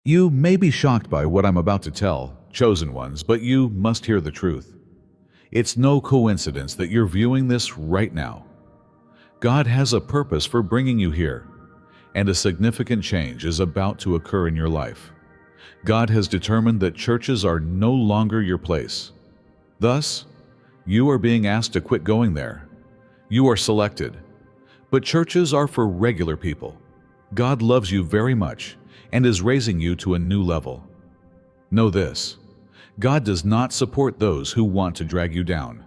You may be shocked by what I'm about to tell, chosen ones, but you must hear the truth. It's no coincidence that you're viewing this right now. God has a purpose for bringing you here, and a significant change is about to occur in your life. God has determined that churches are no longer your place. Thus, you are being asked to quit going there. You are selected. But churches are for regular people. God loves you very much and is raising you to a new level. Know this: God does not support those who want to drag you down.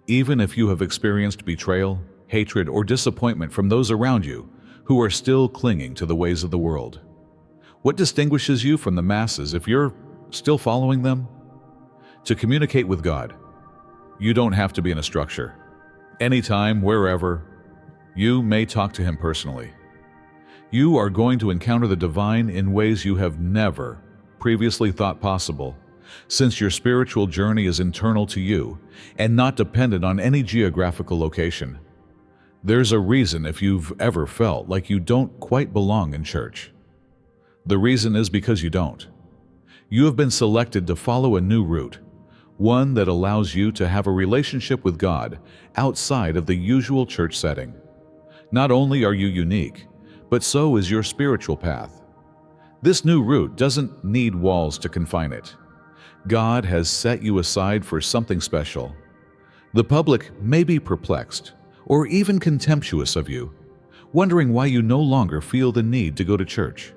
Even if you have experienced betrayal, hatred, or disappointment from those around you who are still clinging to the ways of the world. What distinguishes you from the masses if you're still following them? To communicate with God, you don't have to be in a structure. Anytime, wherever, you may talk to Him personally. You are going to encounter the divine in ways you have never previously thought possible, since your spiritual journey is internal to you and not dependent on any geographical location. There's a reason if you've ever felt like you don't quite belong in church. The reason is because you don't. You have been selected to follow a new route, one that allows you to have a relationship with God outside of the usual church setting. Not only are you unique, but so is your spiritual path. This new route doesn't need walls to confine it. God has set you aside for something special. The public may be perplexed or even contemptuous of you, wondering why you no longer feel the need to go to church.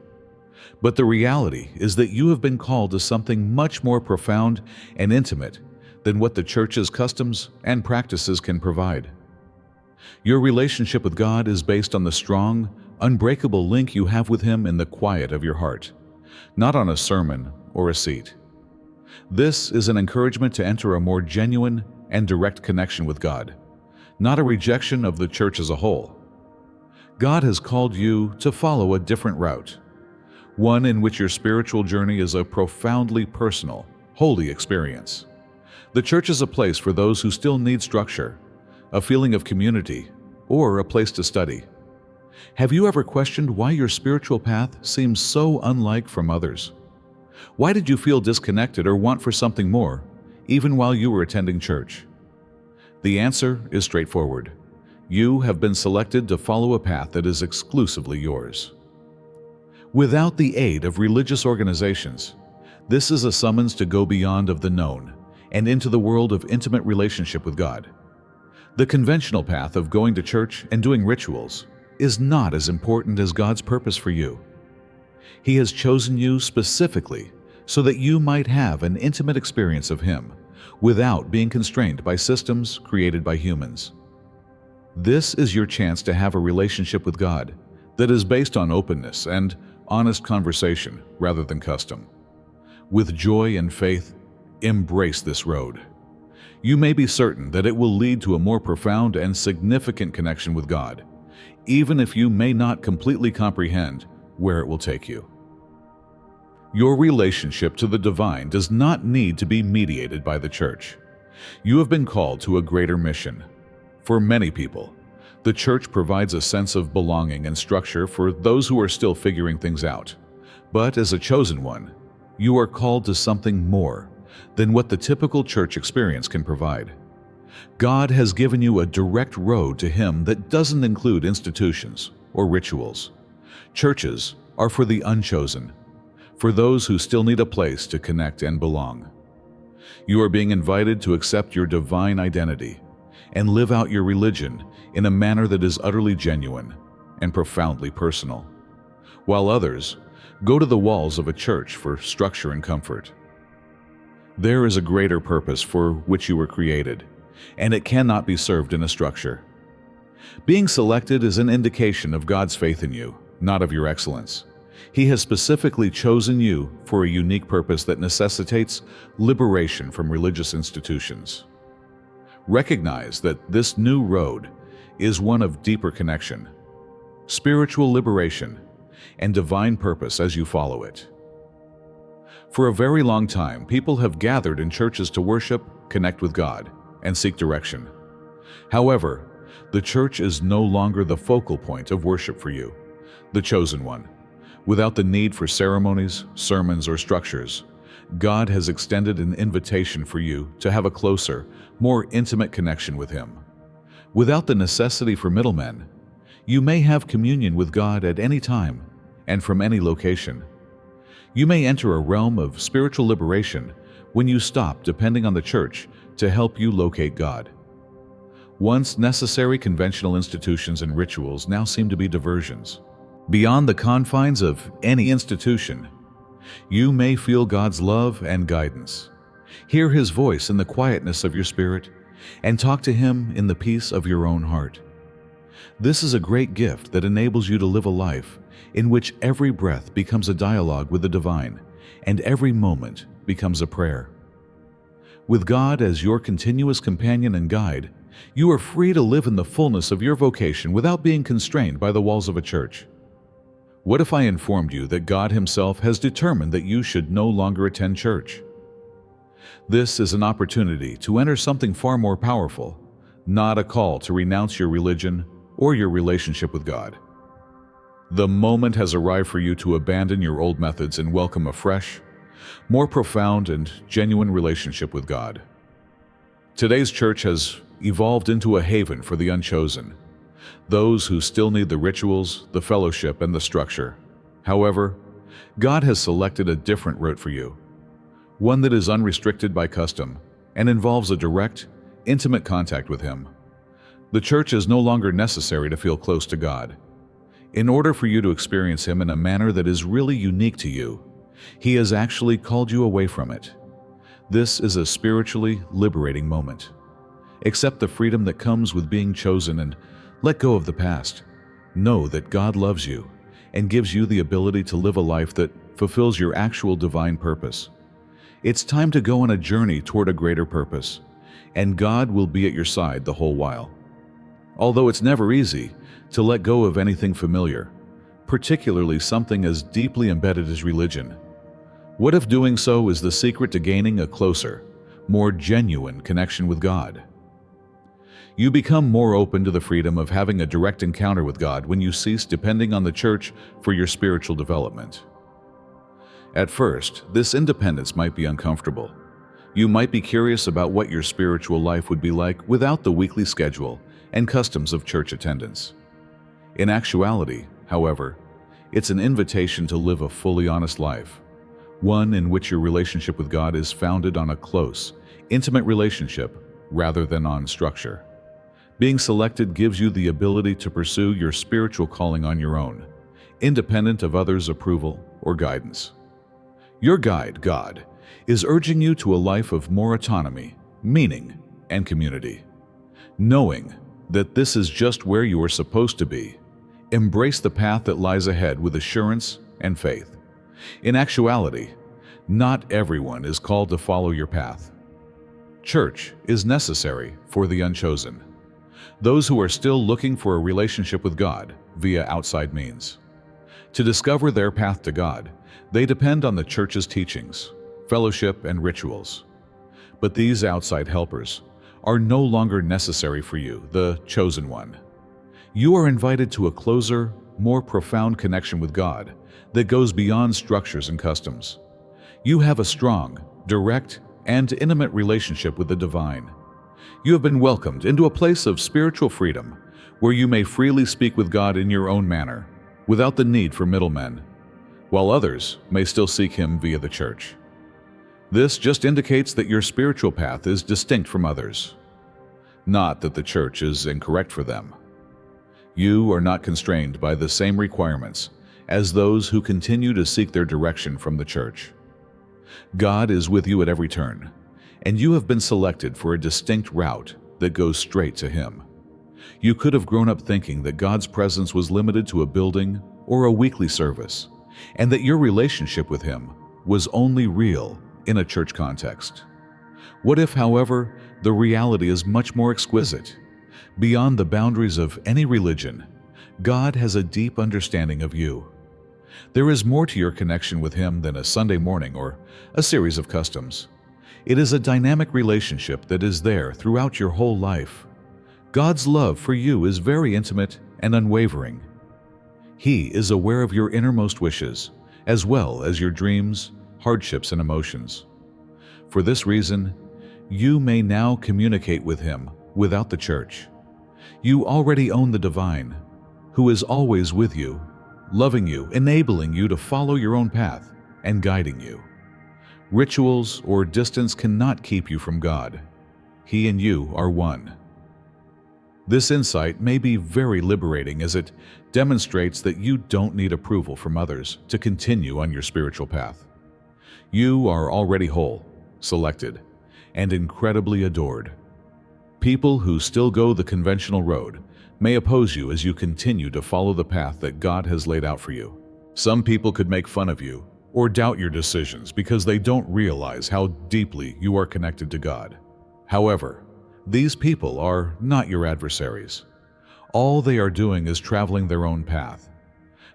But the reality is that you have been called to something much more profound and intimate than what the church's customs and practices can provide. Your relationship with God is based on the strong, unbreakable link you have with Him in the quiet of your heart, not on a sermon or a seat. This is an encouragement to enter a more genuine and direct connection with God, not a rejection of the church as a whole. God has called you to follow a different route, one in which your spiritual journey is a profoundly personal, holy experience. The church is a place for those who still need structure, a feeling of community, or a place to study. Have you ever questioned why your spiritual path seems so unlike from others? Why did you feel disconnected or want for something more, even while you were attending church? The answer is straightforward. You have been selected to follow a path that is exclusively yours. Without the aid of religious organizations, this is a summons to go beyond of the known and into the world of intimate relationship with God. The conventional path of going to church and doing rituals is not as important as God's purpose for you. He has chosen you specifically so that you might have an intimate experience of Him without being constrained by systems created by humans. This is your chance to have a relationship with God that is based on openness and honest conversation rather than custom. With joy and faith, embrace this road. You may be certain that it will lead to a more profound and significant connection with God, even if you may not completely comprehend where it will take you. Your relationship to the divine does not need to be mediated by the church. You have been called to a greater mission. For many people, the church provides a sense of belonging and structure for those who are still figuring things out. But as a chosen one, you are called to something more than what the typical church experience can provide. God has given you a direct road to Him that doesn't include institutions or rituals. Churches are for the unchosen, for those who still need a place to connect and belong. You are being invited to accept your divine identity and live out your religion in a manner that is utterly genuine and profoundly personal, while others go to the walls of a church for structure and comfort. There is a greater purpose for which you were created, and it cannot be served in a structure. Being selected is an indication of God's faith in you, not of your excellence. He has specifically chosen you for a unique purpose that necessitates liberation from religious institutions. Recognize that this new road is one of deeper connection, spiritual liberation, and divine purpose as you follow it. For a very long time, people have gathered in churches to worship, connect with God, and seek direction. However, the church is no longer the focal point of worship for you, the chosen one. Without the need for ceremonies, sermons, or structures, God has extended an invitation for you to have a closer, more intimate connection with Him. Without the necessity for middlemen, you may have communion with God at any time and from any location. You may enter a realm of spiritual liberation when you stop depending on the church to help you locate God. Once necessary conventional institutions and rituals now seem to be diversions. Beyond the confines of any institution, you may feel God's love and guidance. Hear His voice in the quietness of your spirit and talk to Him in the peace of your own heart. This is a great gift that enables you to live a life in which every breath becomes a dialogue with the divine and every moment becomes a prayer. With God as your continuous companion and guide, you are free to live in the fullness of your vocation without being constrained by the walls of a church. What if I informed you that God Himself has determined that you should no longer attend church? This is an opportunity to enter something far more powerful, not a call to renounce your religion or your relationship with God. The moment has arrived for you to abandon your old methods and welcome a fresh, more profound and genuine relationship with God. Today's church has evolved into a haven for the unchosen, those who still need the rituals, the fellowship, and the structure. However, God has selected a different route for you, one that is unrestricted by custom and involves a direct, intimate contact with Him. The church is no longer necessary to feel close to God. In order for you to experience Him in a manner that is really unique to you, He has actually called you away from it. This is a spiritually liberating moment. Accept the freedom that comes with being chosen and let go of the past. Know that God loves you and gives you the ability to live a life that fulfills your actual divine purpose. It's time to go on a journey toward a greater purpose, and God will be at your side the whole while. Although it's never easy to let go of anything familiar, particularly something as deeply embedded as religion, what if doing so is the secret to gaining a closer, more genuine connection with God? You become more open to the freedom of having a direct encounter with God when you cease depending on the church for your spiritual development. At first, this independence might be uncomfortable. You might be curious about what your spiritual life would be like without the weekly schedule and customs of church attendance. In actuality, however, it's an invitation to live a fully honest life, one in which your relationship with God is founded on a close, intimate relationship rather than on structure. Being selected gives you the ability to pursue your spiritual calling on your own, independent of others' approval or guidance. Your guide, God, is urging you to a life of more autonomy, meaning, and community. Knowing that this is just where you are supposed to be, embrace the path that lies ahead with assurance and faith. In actuality, not everyone is called to follow your path. Church is necessary for the unchosen, those who are still looking for a relationship with God via outside means. To discover their path to God, they depend on the church's teachings, fellowship, and rituals. But these outside helpers are no longer necessary for you, the chosen one. You are invited to a closer, more profound connection with God that goes beyond structures and customs. You have a strong, direct, and intimate relationship with the divine. You have been welcomed into a place of spiritual freedom where you may freely speak with God in your own manner, without the need for middlemen, while others may still seek Him via the church. This just indicates that your spiritual path is distinct from others, not that the church is incorrect for them. You are not constrained by the same requirements as those who continue to seek their direction from the church. God is with you at every turn, and you have been selected for a distinct route that goes straight to Him. You could have grown up thinking that God's presence was limited to a building or a weekly service, and that your relationship with Him was only real in a church context. What if, however, the reality is much more exquisite? Beyond the boundaries of any religion, God has a deep understanding of you. There is more to your connection with Him than a Sunday morning or a series of customs. It is a dynamic relationship that is there throughout your whole life. God's love for you is very intimate and unwavering. He is aware of your innermost wishes, as well as your dreams, hardships, and emotions. For this reason, you may now communicate with Him without the church. You already own the divine, who is always with you, loving you, enabling you to follow your own path, and guiding you. Rituals or distance cannot keep you from God. He and you are one. This insight may be very liberating as it demonstrates that you don't need approval from others to continue on your spiritual path. You are already whole, selected, and incredibly adored. People who still go the conventional road may oppose you as you continue to follow the path that God has laid out for you. Some people could make fun of you or doubt your decisions because they don't realize how deeply you are connected to God. However, these people are not your adversaries. All they are doing is traveling their own path.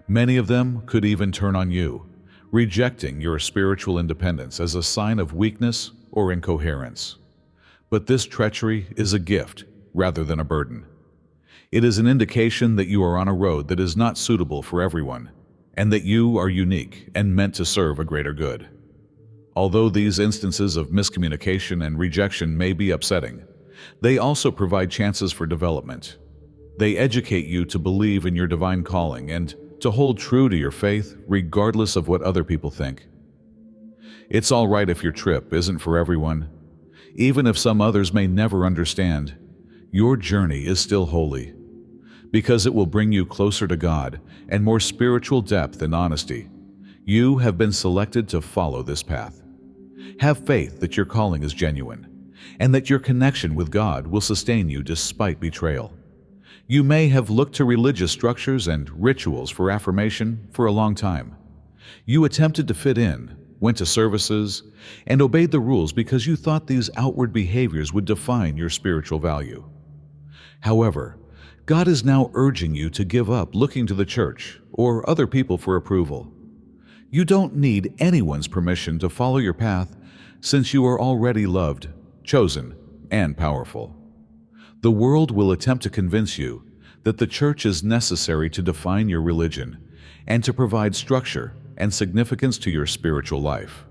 Many of them could even turn on you, rejecting your spiritual independence as a sign of weakness or incoherence. But this treachery is a gift rather than a burden. It is an indication that you are on a road that is not suitable for everyone, and that you are unique and meant to serve a greater good. Although these instances of miscommunication and rejection may be upsetting, they also provide chances for development. They educate you to believe in your divine calling and to hold true to your faith regardless of what other people think. It's all right if your trip isn't for everyone. Even if some others may never understand, your journey is still holy. Because it will bring you closer to God and more spiritual depth and honesty, you have been selected to follow this path. Have faith that your calling is genuine, and that your connection with God will sustain you despite betrayal. You may have looked to religious structures and rituals for affirmation for a long time. You attempted to fit in, went to services, and obeyed the rules because you thought these outward behaviors would define your spiritual value. However, God is now urging you to give up looking to the church or other people for approval. You don't need anyone's permission to follow your path since you are already loved, chosen, and powerful. The world will attempt to convince you that the church is necessary to define your religion and to provide structure and significance to your spiritual life.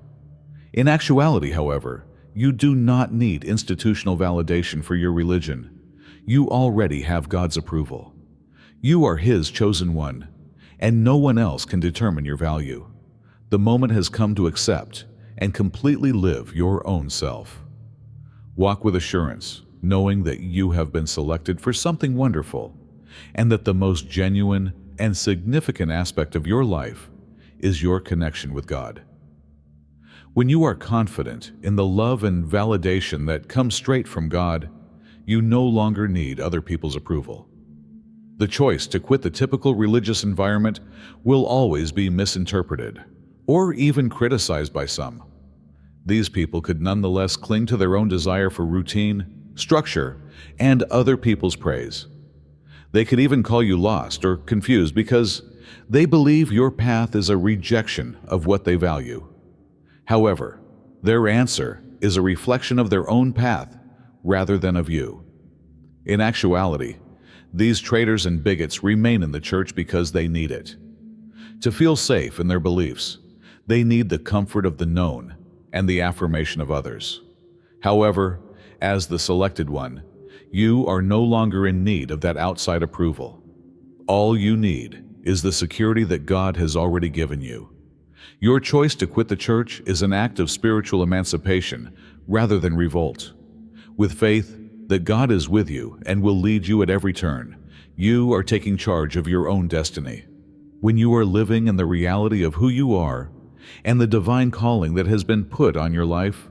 In actuality, however, you do not need institutional validation for your religion. You already have God's approval. You are His chosen one, and no one else can determine your value. The moment has come to accept and completely live your own self. Walk with assurance, knowing that you have been selected for something wonderful, and that the most genuine and significant aspect of your life is your connection with God. When you are confident in the love and validation that comes straight from God, you no longer need other people's approval. The choice to quit the typical religious environment will always be misinterpreted or even criticized by some. These people could nonetheless cling to their own desire for routine, structure, and other people's praise. They could even call you lost or confused because they believe your path is a rejection of what they value. However, their answer is a reflection of their own path rather than of you. In actuality, these traitors and bigots remain in the church because they need it. To feel safe in their beliefs, they need the comfort of the known and the affirmation of others. However, as the selected one, you are no longer in need of that outside approval. All you need is the security that God has already given you. Your choice to quit the church is an act of spiritual emancipation rather than revolt. With faith that God is with you and will lead you at every turn, you are taking charge of your own destiny. When you are living in the reality of who you are and the divine calling that has been put on your life,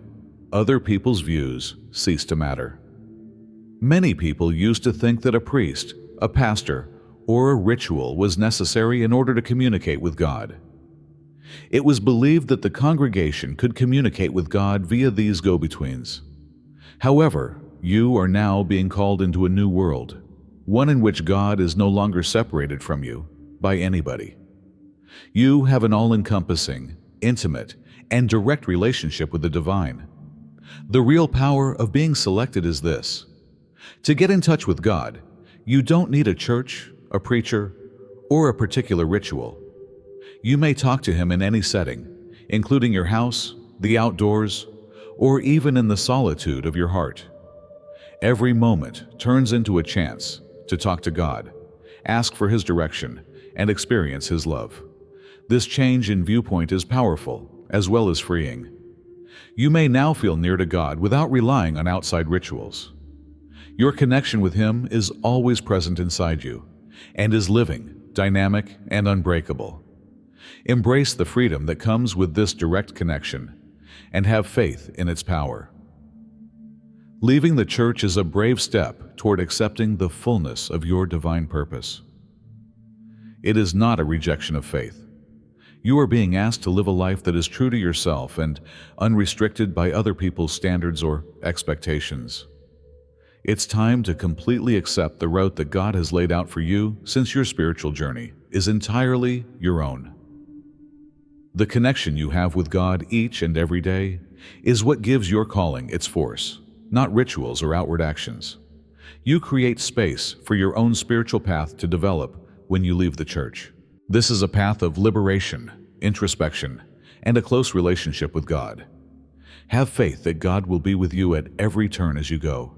other people's views cease to matter. Many people used to think that a priest, a pastor, or a ritual was necessary in order to communicate with God. It was believed that the congregation could communicate with God via these go-betweens. However, you are now being called into a new world, one in which God is no longer separated from you by anybody. You have an all-encompassing, intimate, and direct relationship with the divine. The real power of being selected is this: to get in touch with God, you don't need a church, a preacher, or a particular ritual. You may talk to him in any setting, including your house, the outdoors, or even in the solitude of your heart. Every moment turns into a chance to talk to God, ask for His direction, and experience His love. This change in viewpoint is powerful as well as freeing. You may now feel near to God without relying on outside rituals. Your connection with Him is always present inside you and is living, dynamic, and unbreakable. Embrace the freedom that comes with this direct connection and have faith in its power. Leaving the church is a brave step toward accepting the fullness of your divine purpose. It is not a rejection of faith. You are being asked to live a life that is true to yourself and unrestricted by other people's standards or expectations. It's time to completely accept the route that God has laid out for you, since your spiritual journey is entirely your own. The connection you have with God each and every day is what gives your calling its force, not rituals or outward actions. You create space for your own spiritual path to develop when you leave the church. This is a path of liberation, introspection, and a close relationship with God. Have faith that God will be with you at every turn as you go.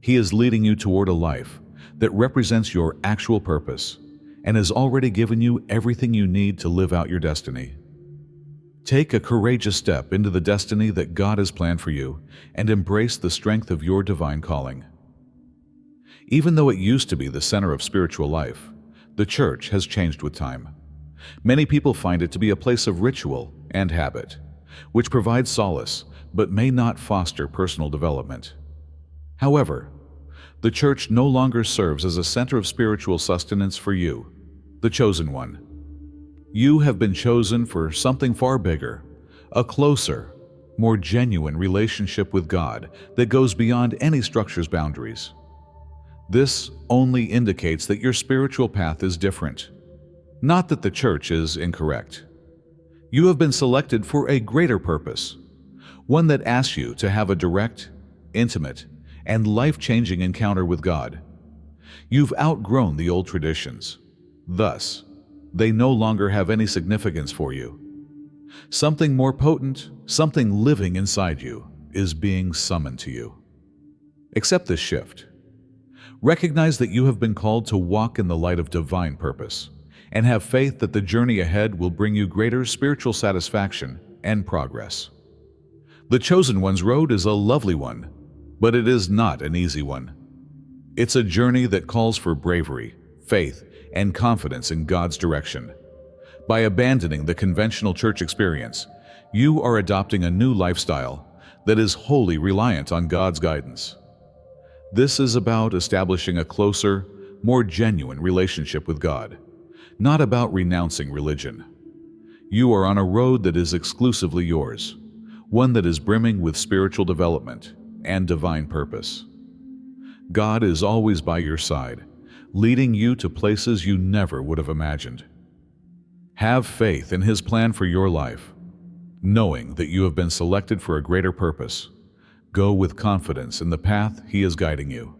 He is leading you toward a life that represents your actual purpose and has already given you everything you need to live out your destiny. Take a courageous step into the destiny that God has planned for you and embrace the strength of your divine calling. Even though it used to be the center of spiritual life, the church has changed with time. Many people find it to be a place of ritual and habit, which provides solace but may not foster personal development. However, the church no longer serves as a center of spiritual sustenance for you, the chosen one. You have been chosen for something far bigger, a closer, more genuine relationship with God that goes beyond any structure's boundaries. This only indicates that your spiritual path is different, not that the church is incorrect. You have been selected for a greater purpose, one that asks you to have a direct, intimate, and life-changing encounter with God. You've outgrown the old traditions. Thus, they no longer have any significance for you. Something more potent, something living inside you, is being summoned to you. Accept this shift. Recognize that you have been called to walk in the light of divine purpose, and have faith that the journey ahead will bring you greater spiritual satisfaction and progress. The chosen one's road is a lovely one, but it is not an easy one. It's a journey that calls for bravery, faith, and confidence in God's direction. By abandoning the conventional church experience, you are adopting a new lifestyle that is wholly reliant on God's guidance. This is about establishing a closer, more genuine relationship with God, not about renouncing religion. You are on a road that is exclusively yours, one that is brimming with spiritual development and divine purpose. God is always by your side, leading you to places you never would have imagined. Have faith in His plan for your life, knowing that you have been selected for a greater purpose. Go with confidence in the path He is guiding you.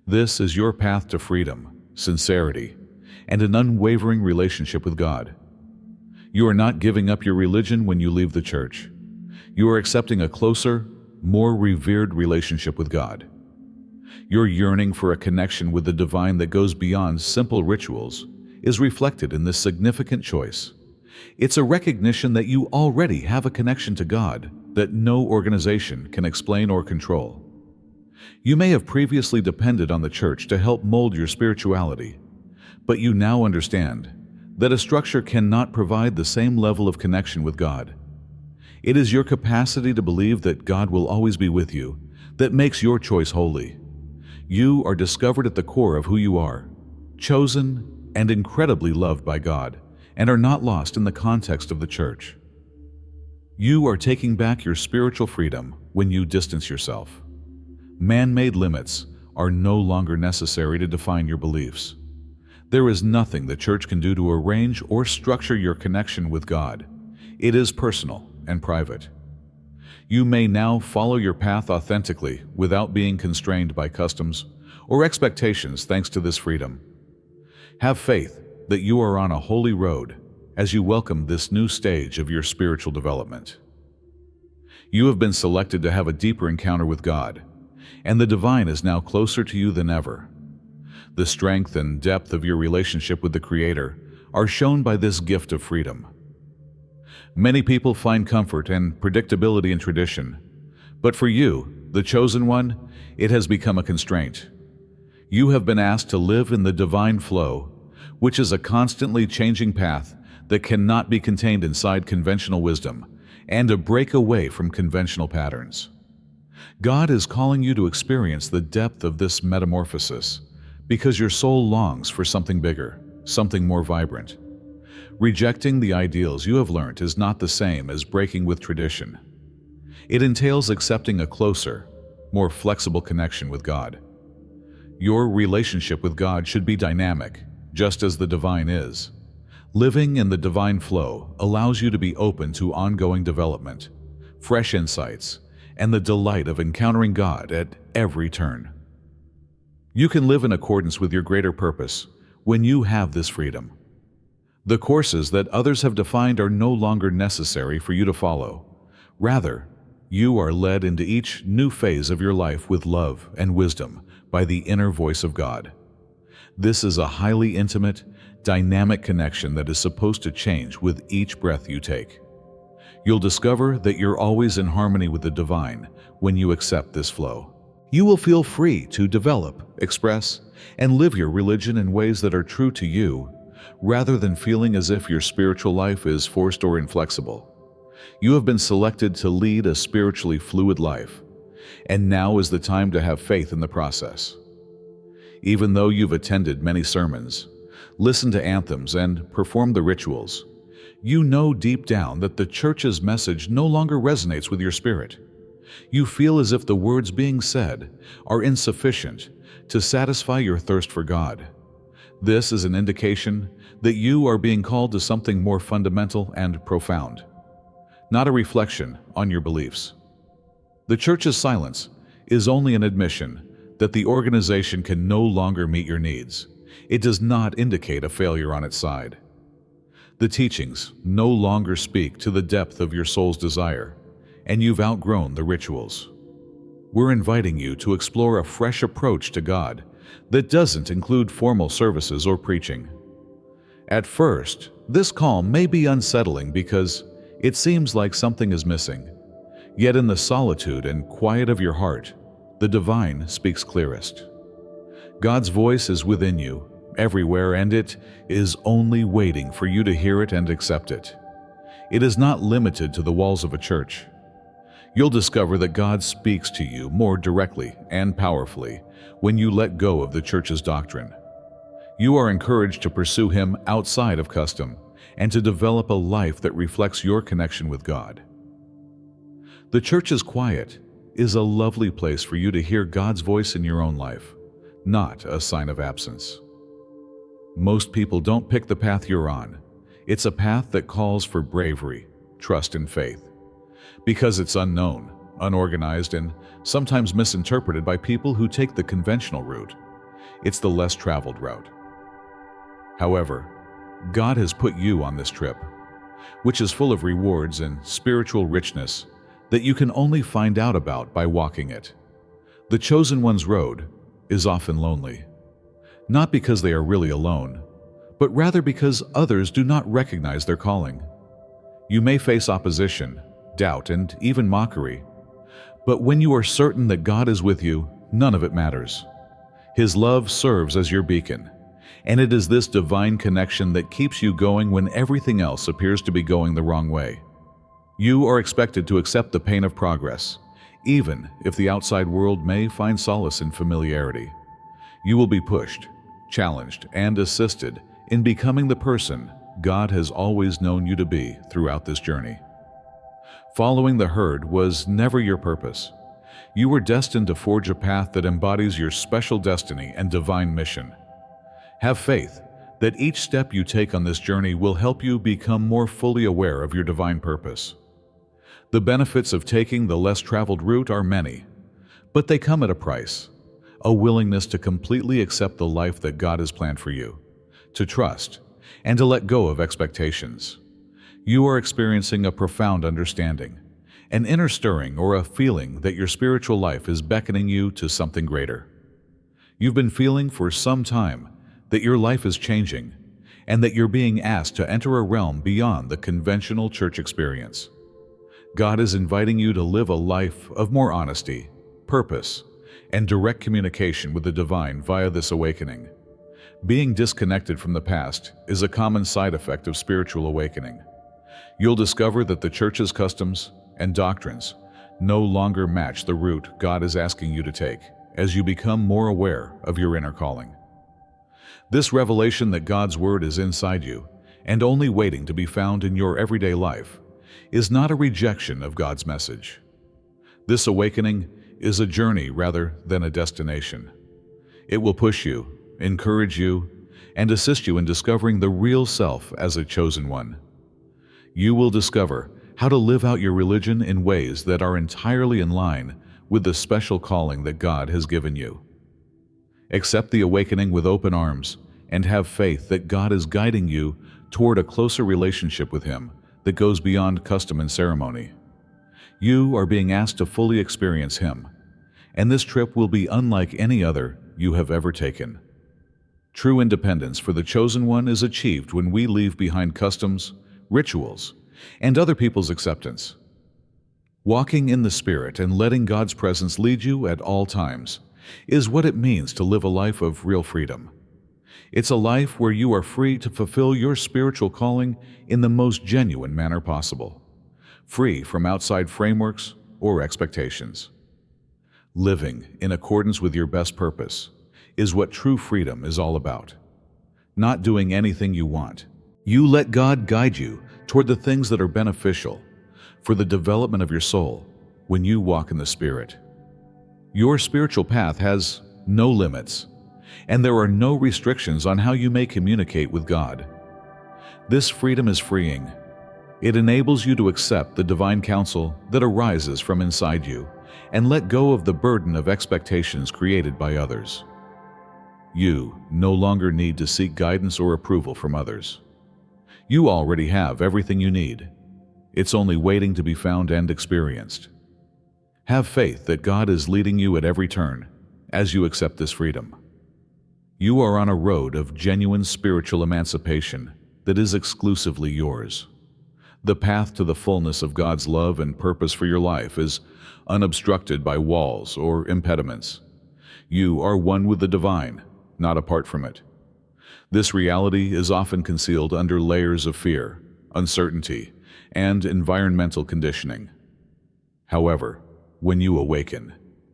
This is your path to freedom, sincerity, and an unwavering relationship with God. You are not giving up your religion when you leave the church. You are accepting a closer, more revered relationship with God. Your yearning for a connection with the divine that goes beyond simple rituals is reflected in this significant choice. It's a recognition that you already have a connection to God that no organization can explain or control. You may have previously depended on the church to help mold your spirituality, but you now understand that a structure cannot provide the same level of connection with God. It is your capacity to believe that God will always be with you that makes your choice holy. You are discovered at the core of who you are, chosen and incredibly loved by God, and are not lost in the context of the church. You are taking back your spiritual freedom when you distance yourself. Man-made limits are no longer necessary to define your beliefs. There is nothing the church can do to arrange or structure your connection with God. It is personal and private. You may now follow your path authentically without being constrained by customs or expectations thanks to this freedom. Have faith that you are on a holy road as you welcome this new stage of your spiritual development. You have been selected to have a deeper encounter with God, and the divine is now closer to you than ever. The strength and depth of your relationship with the Creator are shown by this gift of freedom. Many people find comfort and predictability in tradition, but for you, the chosen one, it has become a constraint. You have been asked to live in the divine flow, which is a constantly changing path that cannot be contained inside conventional wisdom, and to break away from conventional patterns. God is calling you to experience the depth of this metamorphosis because your soul longs for something bigger, something more vibrant. Rejecting the ideals you have learned is not the same as breaking with tradition. It entails accepting a closer, more flexible connection with God. Your relationship with God should be dynamic, just as the divine is. Living in the divine flow allows you to be open to ongoing development, fresh insights, and the delight of encountering God at every turn. You can live in accordance with your greater purpose when you have this freedom. The courses that others have defined are no longer necessary for you to follow. Rather, you are led into each new phase of your life with love and wisdom by the inner voice of God. This is a highly intimate, dynamic connection that is supposed to change with each breath you take. You'll discover that you're always in harmony with the divine when you accept this flow. You will feel free to develop, express, and live your religion in ways that are true to you, rather than feeling as if your spiritual life is forced or inflexible. You have been selected to lead a spiritually fluid life, and now is the time to have faith in the process. Even though you've attended many sermons, listened to anthems, and performed the rituals, you know deep down that the church's message no longer resonates with your spirit. You feel as if the words being said are insufficient to satisfy your thirst for God. This is an indication that you are being called to something more fundamental and profound, not a reflection on your beliefs. The church's silence is only an admission that the organization can no longer meet your needs. It does not indicate a failure on its side. The teachings no longer speak to the depth of your soul's desire, and you've outgrown the rituals. We're inviting you to explore a fresh approach to God that doesn't include formal services or preaching. At first, this call may be unsettling because it seems like something is missing. Yet in the solitude and quiet of your heart, the divine speaks clearest. God's voice is within you, everywhere, and it is only waiting for you to hear it and accept it. It is not limited to the walls of a church. You'll discover that God speaks to you more directly and powerfully when you let go of the church's doctrine. You are encouraged to pursue Him outside of custom and to develop a life that reflects your connection with God. The church's quiet is a lovely place for you to hear God's voice in your own life, not a sign of absence. Most people don't pick the path you're on. It's a path that calls for bravery, trust, and faith. Because it's unknown, unorganized, and sometimes misinterpreted by people who take the conventional route. It's the less traveled route. However, God has put you on this trip, which is full of rewards and spiritual richness that you can only find out about by walking it. The chosen one's road is often lonely, not because they are really alone, but rather because others do not recognize their calling. You may face opposition, doubt, and even mockery, but when you are certain that God is with you, none of it matters. His love serves as your beacon, and it is this divine connection that keeps you going when everything else appears to be going the wrong way. You are expected to accept the pain of progress, even if the outside world may find solace in familiarity. You will be pushed, challenged, and assisted in becoming the person God has always known you to be throughout this journey. Following the herd was never your purpose. You were destined to forge a path that embodies your special destiny and divine mission. Have faith that each step you take on this journey will help you become more fully aware of your divine purpose. The benefits of taking the less traveled route are many, but they come at a price: a willingness to completely accept the life that God has planned for you, to trust and to let go of expectations. You are experiencing a profound understanding, an inner stirring or a feeling that your spiritual life is beckoning you to something greater. You've been feeling for some time that your life is changing and that you're being asked to enter a realm beyond the conventional church experience. God is inviting you to live a life of more honesty, purpose, and direct communication with the divine via this awakening. Being disconnected from the past is a common side effect of spiritual awakening. You'll discover that the church's customs and doctrines no longer match the route God is asking you to take as you become more aware of your inner calling. This revelation that God's Word is inside you and only waiting to be found in your everyday life is not a rejection of God's message. This awakening is a journey rather than a destination. It will push you, encourage you, and assist you in discovering the real self as a chosen one. You will discover how to live out your religion in ways that are entirely in line with the special calling that God has given you. Accept the awakening with open arms and have faith that God is guiding you toward a closer relationship with Him that goes beyond custom and ceremony. You are being asked to fully experience Him, and this trip will be unlike any other you have ever taken. True independence for the chosen one is achieved when we leave behind customs, rituals, and other people's acceptance. Walking in the Spirit and letting God's presence lead you at all times is what it means to live a life of real freedom. It's a life where you are free to fulfill your spiritual calling in the most genuine manner possible, free from outside frameworks or expectations. Living in accordance with your best purpose is what true freedom is all about. Not doing anything you want. You let God guide you toward the things that are beneficial for the development of your soul when you walk in the Spirit. Your spiritual path has no limits, and there are no restrictions on how you may communicate with God. This freedom is freeing. It enables you to accept the divine counsel that arises from inside you and let go of the burden of expectations created by others. You no longer need to seek guidance or approval from others. You already have everything you need. It's only waiting to be found and experienced. Have faith that God is leading you at every turn as you accept this freedom. You are on a road of genuine spiritual emancipation that is exclusively yours. The path to the fullness of God's love and purpose for your life is unobstructed by walls or impediments. You are one with the divine, not apart from it. This reality is often concealed under layers of fear, uncertainty, and environmental conditioning. However, when you awaken,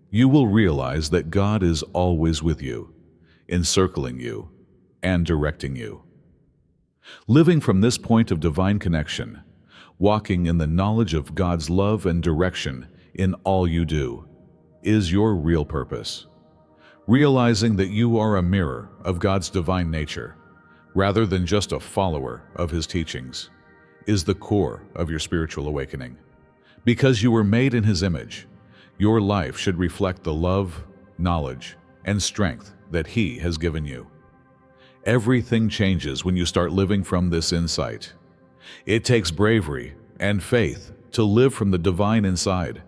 you will realize that God is always with you, encircling you, and directing you. Living from this point of divine connection, walking in the knowledge of God's love and direction in all you do, is your real purpose. Realizing that you are a mirror of God's divine nature, rather than just a follower of His teachings, is the core of your spiritual awakening. Because you were made in His image, your life should reflect the love, knowledge, and strength that He has given you. Everything changes when you start living from this insight. It takes bravery and faith to live from the divine inside.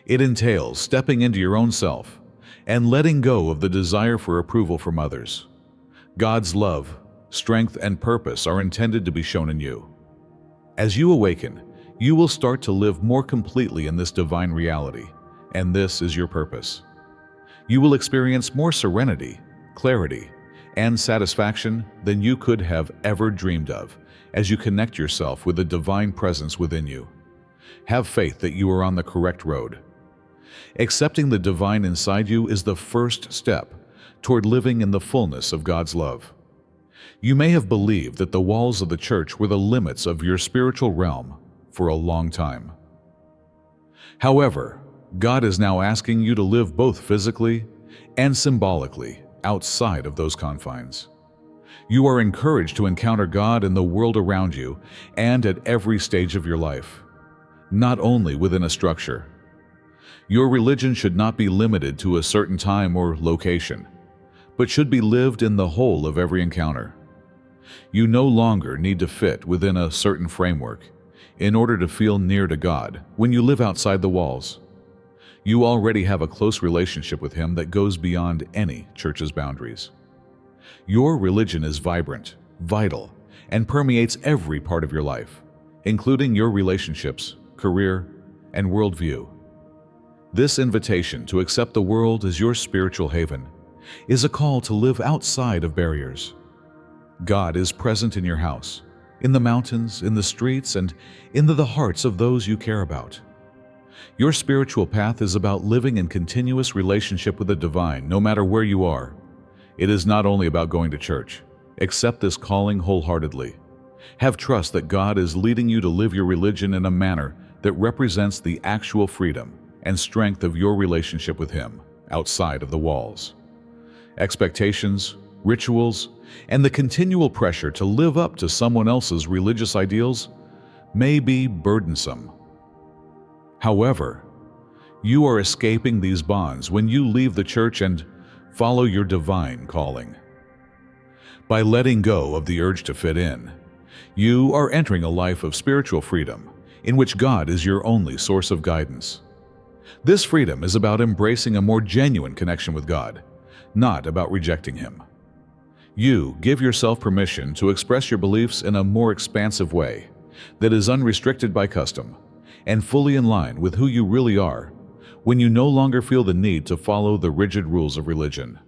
It entails stepping into your own self and letting go of the desire for approval from others. God's love, strength, and purpose are intended to be shown in you. As you awaken, you will start to live more completely in this divine reality, and this is your purpose. You will experience more serenity, clarity, and satisfaction than you could have ever dreamed of as you connect yourself with the divine presence within you. Have faith that you are on the correct road. Accepting the divine inside you is the first step toward living in the fullness of God's love. You may have believed that the walls of the church were the limits of your spiritual realm for a long time. However, God is now asking you to live both physically and symbolically outside of those confines. You are encouraged to encounter God in the world around you and at every stage of your life, not only within a structure. Your religion should not be limited to a certain time or location, but should be lived in the whole of every encounter. You no longer need to fit within a certain framework in order to feel near to God when you live outside the walls. You already have a close relationship with Him that goes beyond any church's boundaries. Your religion is vibrant, vital, and permeates every part of your life, including your relationships, career, and worldview. This invitation to accept the world as your spiritual haven is a call to live outside of barriers. God is present in your house, in the mountains, in the streets, and in the hearts of those you care about. Your spiritual path is about living in continuous relationship with the divine, no matter where you are. It is not only about going to church. Accept this calling wholeheartedly. Have trust that God is leading you to live your religion in a manner that represents the actual freedom and strength of your relationship with Him outside of the walls. Expectations, rituals, and the continual pressure to live up to someone else's religious ideals may be burdensome. However, you are escaping these bonds when you leave the church and follow your divine calling. By letting go of the urge to fit in, you are entering a life of spiritual freedom in which God is your only source of guidance. This freedom is about embracing a more genuine connection with God, not about rejecting Him. You give yourself permission to express your beliefs in a more expansive way that is unrestricted by custom and fully in line with who you really are when you no longer feel the need to follow the rigid rules of religion.